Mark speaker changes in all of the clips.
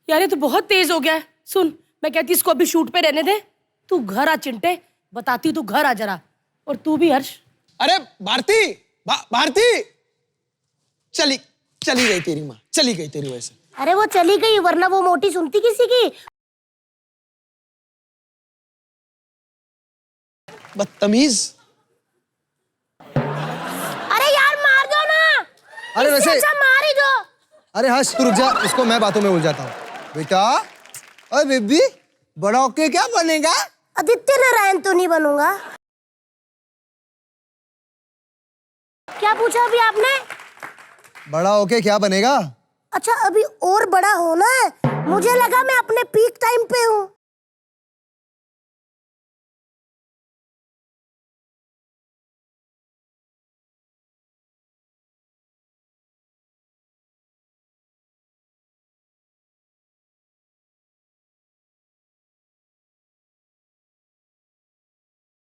Speaker 1: यार ये तो बहुत तेज हो गया है। सुन, मैं कहती इसको अभी शूट पे रहने दे, तू घर आ चिंटे, बताती तू घर आ जरा। और तू भी हर्ष।
Speaker 2: अरे भारती, भारती चली गई तेरी माँ, चली गई तेरी वजह से।
Speaker 3: अरे वो चली गई, वरना वो मोटी सुनती किसी की।
Speaker 2: बदतमीज।
Speaker 3: अरे यार मार दो ना।
Speaker 4: अरे वैसे
Speaker 3: अच्छा मार ही दो।
Speaker 4: अरे हर्ष तू रुक जा, इसको मैं बातों में उलझाता हूँ। बेटा, अरे बेबी, बड़ा होके क्या बनेगा?
Speaker 3: आदित्य नारायण तो नहीं बनूंगा। क्या पूछा अभी आपने?
Speaker 4: बड़ा होके क्या बनेगा?
Speaker 3: अच्छा अभी और बड़ा होना है? मुझे लगा मैं अपने पीक टाइम पे हूँ।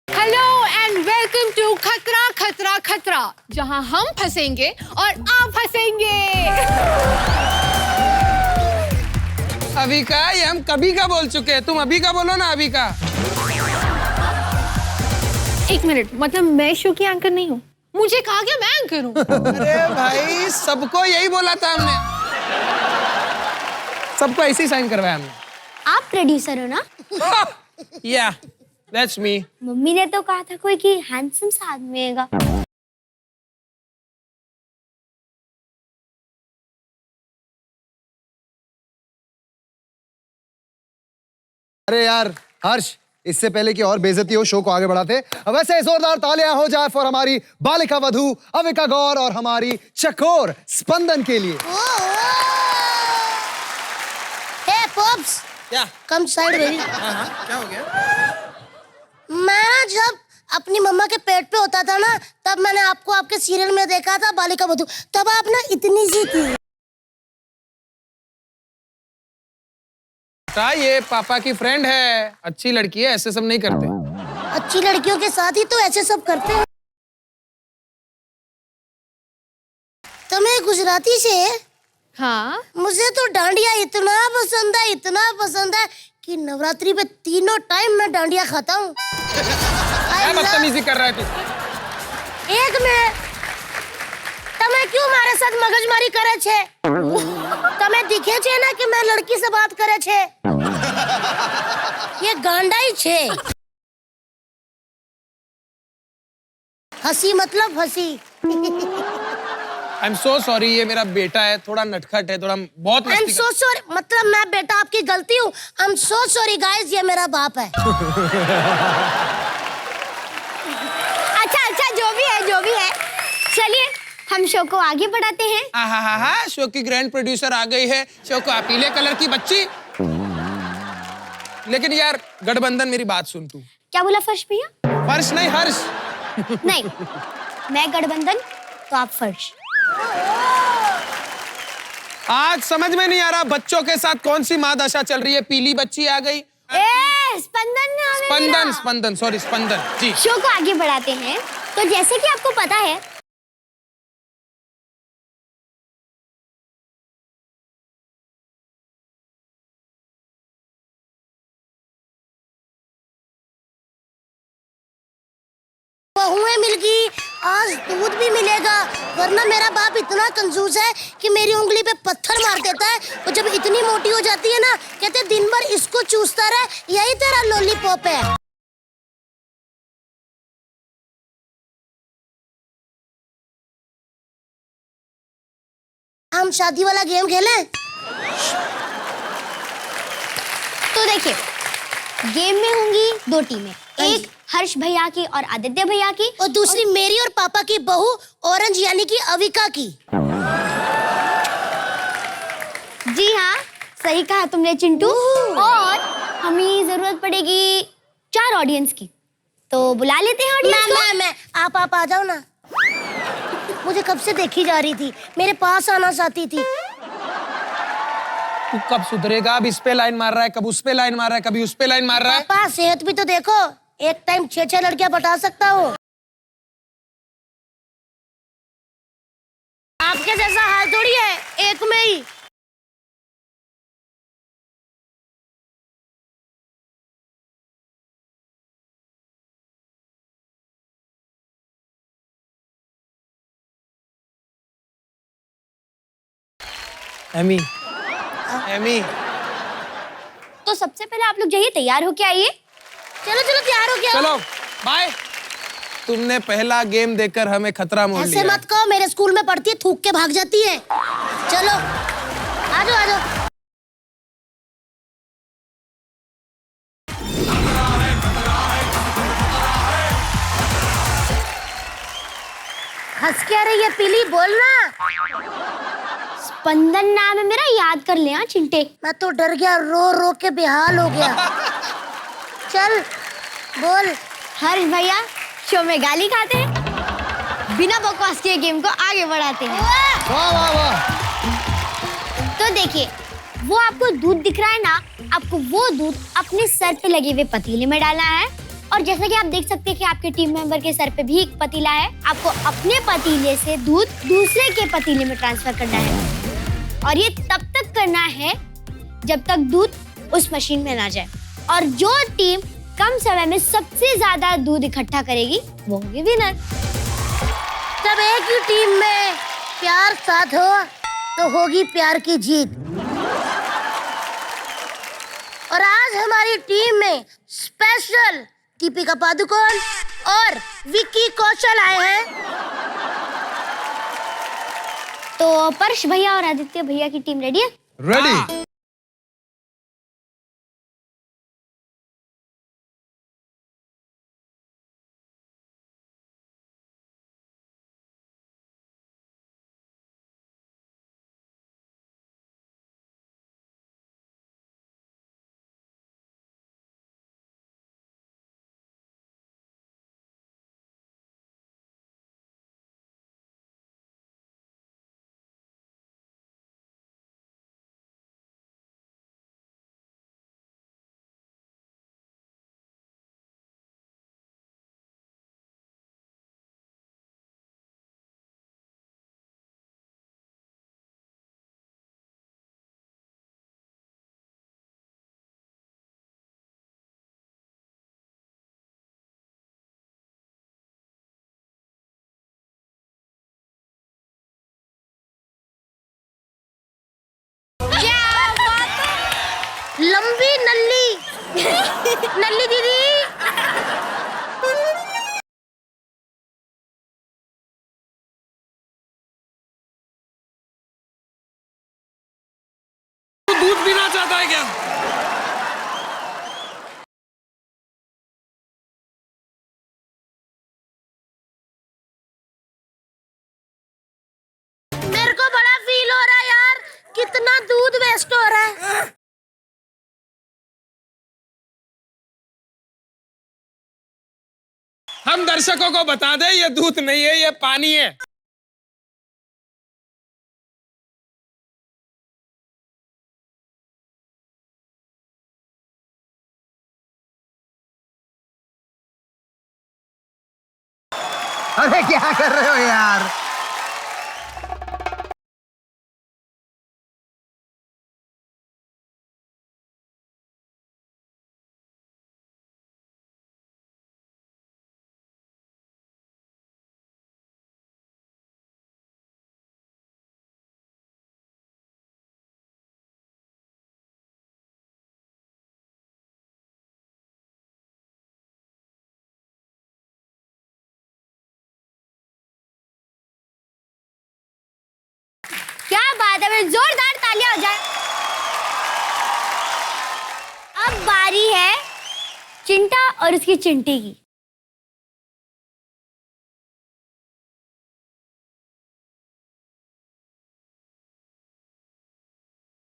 Speaker 5: हेलो एंड वेलकम टू खतरा खतरा खतरा, जहां हम फंसेंगे और आप फंसेंगे।
Speaker 2: अभी का, ये हम कभी का बोल चुके हैं, तुम अभी का बोलो ना। अभी का।
Speaker 5: एक मिनट, मतलब मैं शो की एंकर नहीं हूँ? मुझे कहा गया मैं एंकर हूँ।
Speaker 2: अरे भाई, सबको यही बोला था हमने, सबको ऐसे ही साइन करवाया हमने।
Speaker 3: आप प्रोड्यूसर हो ना?
Speaker 2: या दैट्स मी।
Speaker 3: मम्मी ने तो कहा था कोई कि हैंडसम सा आदमी है।
Speaker 4: अरे यार हर्ष, इससे पहले कि और बेइज्जती हो, शो को आगे बढ़ाते। वैसे जोरदार तालियां हो जाए फॉर हमारी बालिका वधू अविका गौर और हमारी चकोर स्पंदन के लिए।
Speaker 3: हे पॉप्स,
Speaker 2: क्या?
Speaker 3: कम साइड मेरी।
Speaker 2: क्या हो गया?
Speaker 3: मैं ना जब अपनी मम्मा के पेट पे होता था ना, तब मैंने आपको आपके सीरियल में देखा था बालिका वधू। तब आप ना इतनी सी थी।
Speaker 2: ये पापा की फ्रेंड है, अच्छी लड़की है, ऐसे सब नहीं करते।
Speaker 3: अच्छी लड़कियों के साथ ही तो ऐसे सब करते हैं। तुम्हें गुजराती से?
Speaker 5: हाँ,
Speaker 3: मुझे तो डांडिया इतना पसंद है कि नवरात्रि पे तीनों टाइम मैं डांडिया खाता हूँ।
Speaker 2: क्या बदतमीजी कर रहा है तू?
Speaker 3: एक मिनट, તમે क्यों મારા साथ મગજમારી કરે છે? તમે दिखे છે ना कि मैं लड़की से बात करे छे? ये गांडाई छे। हंसी मतलब हंसी।
Speaker 2: आई एम सो सॉरी, ये मेरा बेटा है, थोड़ा नटखट है, थोड़ा बहुत
Speaker 3: आई एम
Speaker 2: मस्ती
Speaker 3: सो सॉरी, मतलब मैं बेटा आपकी गलती हूँ। I am so sorry guys, ये मेरा बाप है।
Speaker 5: अच्छा जो भी है, चलिए हम शो को आगे बढ़ाते हैं।
Speaker 2: हाँ, शो की ग्रैंड प्रोड्यूसर आ गई है, शो को पीले कलर की बच्ची। लेकिन यार गठबंधन, मेरी बात सुन तू।
Speaker 3: क्या बोला फर्श भैया?
Speaker 2: फर्श नहीं, हर्ष।
Speaker 3: नहीं, मैं गठबंधन तो आप फर्श।
Speaker 2: आज समझ में नहीं आ रहा बच्चों के साथ कौन सी माँ दशा चल रही है। पीली बच्ची आ गई।
Speaker 3: स्पंदन
Speaker 2: सॉरी, स्पंदन जी।
Speaker 3: शो को आगे बढ़ाते हैं। तो जैसे कि आपको पता है, बहुएं मिल गई, आज दूध भी मिलेगा। वरना मेरा बाप इतना कंजूस है कि मेरी उंगली पे पत्थर मार देता है। और जब इतनी मोटी हो जाती है ना, कहते दिन भर इसको चूसता रहे, यही तेरा लॉलीपॉप है। हम शादी वाला गेम खेलें? तो देखिए, गेम में होंगी दो टीमें, एक हर्ष भैया की और आदित्य भैया की, और दूसरी मेरी और पापा की बहू ऑरेंज यानी कि अविका की। जी हाँ, सही कहा तुमने चिंटू। और हमें जरूरत पड़ेगी 4 ऑडियंस की, तो बुला लेते हैं ऑडियंस को। मैं आप आ जाओ ना। मुझे कब से देखी जा रही थी, मेरे पास आना चाहती थी।
Speaker 2: तू कब सुधरेगा? अब इस पे लाइन मार रहा है, कब उस पे लाइन मार रहा है, कभी उस पे लाइन मार रहा है।
Speaker 3: पापा सेहत भी तो देखो, एक टाइम 6 लड़कियां बता सकता हूँ। आपके जैसा हाल थोड़ी है, एक में ही।
Speaker 2: एमी एमी
Speaker 3: तो सबसे पहले आप लोग जाइए, तैयार होके आइए। चलो चलो तैयार हो गया।
Speaker 2: चलो बाय। तुमने पहला गेम देकर हमें खतरा मोल
Speaker 3: ऐसे
Speaker 2: लिया।
Speaker 3: मत कहो, मेरे स्कूल में पढ़ती है, थूक के भाग जाती है। चलो आ जाओ आ जाओ। हंस क्या रही है पीली, बोलना। स्पंदन नाम है मेरा, याद कर ले। हाँ चिंटे, मैं तो डर गया, रो रो के बेहाल हो गया। चल बोल। हर्ष भैया शो में गाली खाते हैं, बिना बकवास के गेम को आगे बढ़ाते हैं।
Speaker 4: वाह वाह वाह।
Speaker 3: तो देखिए, वो आपको दूध दिख रहा है ना, आपको वो दूध अपने सर पे लगे हुए पतीले में डालना है। और जैसा कि आप देख सकते हैं कि आपके टीम मेंबर के सर पे भी एक पतीला है, आपको अपने पतीले से दूध दूसरे के पतीले में ट्रांसफर करना है। और ये तब तक करना है जब तक दूध उस मशीन में ना जाए। और जो टीम कम समय में सबसे ज्यादा दूध इकट्ठा करेगी वो होगी विनर। जब एक ही टीम में प्यार साथ हो तो होगी प्यार की जीत। और आज हमारी टीम में स्पेशल दीपिका पादुकोण और विक्की कौशल आए हैं। तो पर्श भैया और आदित्य भैया की टीम रेडी है?
Speaker 4: रेडी।
Speaker 3: लंबी नल्ली नल्ली दीदी।
Speaker 2: तू दूध पीना चाहता है क्या?
Speaker 3: मेरे को बड़ा फील हो रहा है यार, कितना दूध वेस्ट हो रहा है।
Speaker 2: हम दर्शकों को बता दें, ये दूध नहीं है, ये पानी है।
Speaker 4: अरे क्या कर रहे हो यार?
Speaker 3: क्या बात है, मेरी जोरदार तालियां हो जाए। अब बारी है चिंटा और उसकी चिंटी की।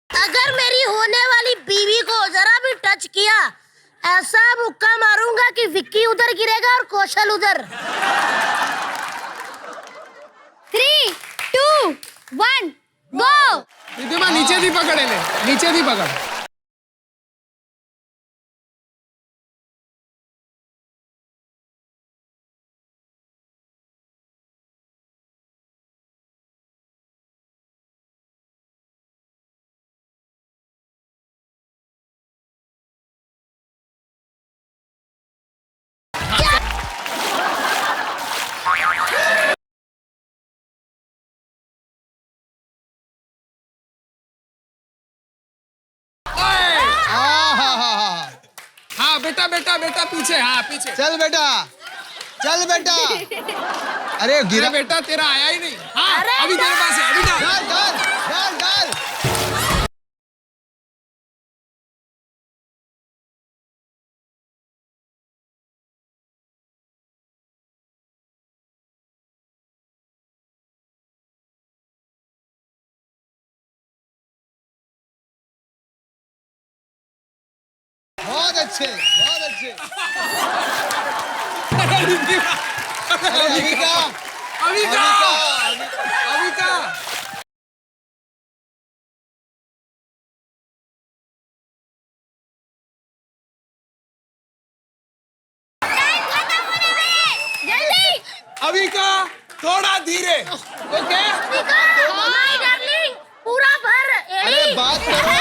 Speaker 3: अगर मेरी होने वाली बीवी को जरा भी टच किया, ऐसा मुक्का मारूंगा कि विक्की उधर गिरेगा और कौशल उधर। 3, 2, 1 गो।
Speaker 2: रिद्धिमा नीचे भी पकड़े ले, नीचे भी पकड़। बेटा बेटा बेटा पीछे, हाँ पीछे।
Speaker 4: चल बेटा, चल बेटा। अरे गिरा
Speaker 2: बेटा तेरा आया ही नहीं। हाँ अभी तेरे पास है, अभी डाल।
Speaker 4: डाल डाल डाल डाल। बहुत अच्छे, बहुत अच्छे। अरे अविका,
Speaker 2: अविका, अविका।
Speaker 3: जल्दी
Speaker 2: अविका थोड़ा धीरे, ओके?
Speaker 3: डार्लिंग पूरा भर
Speaker 4: अरे बात करो।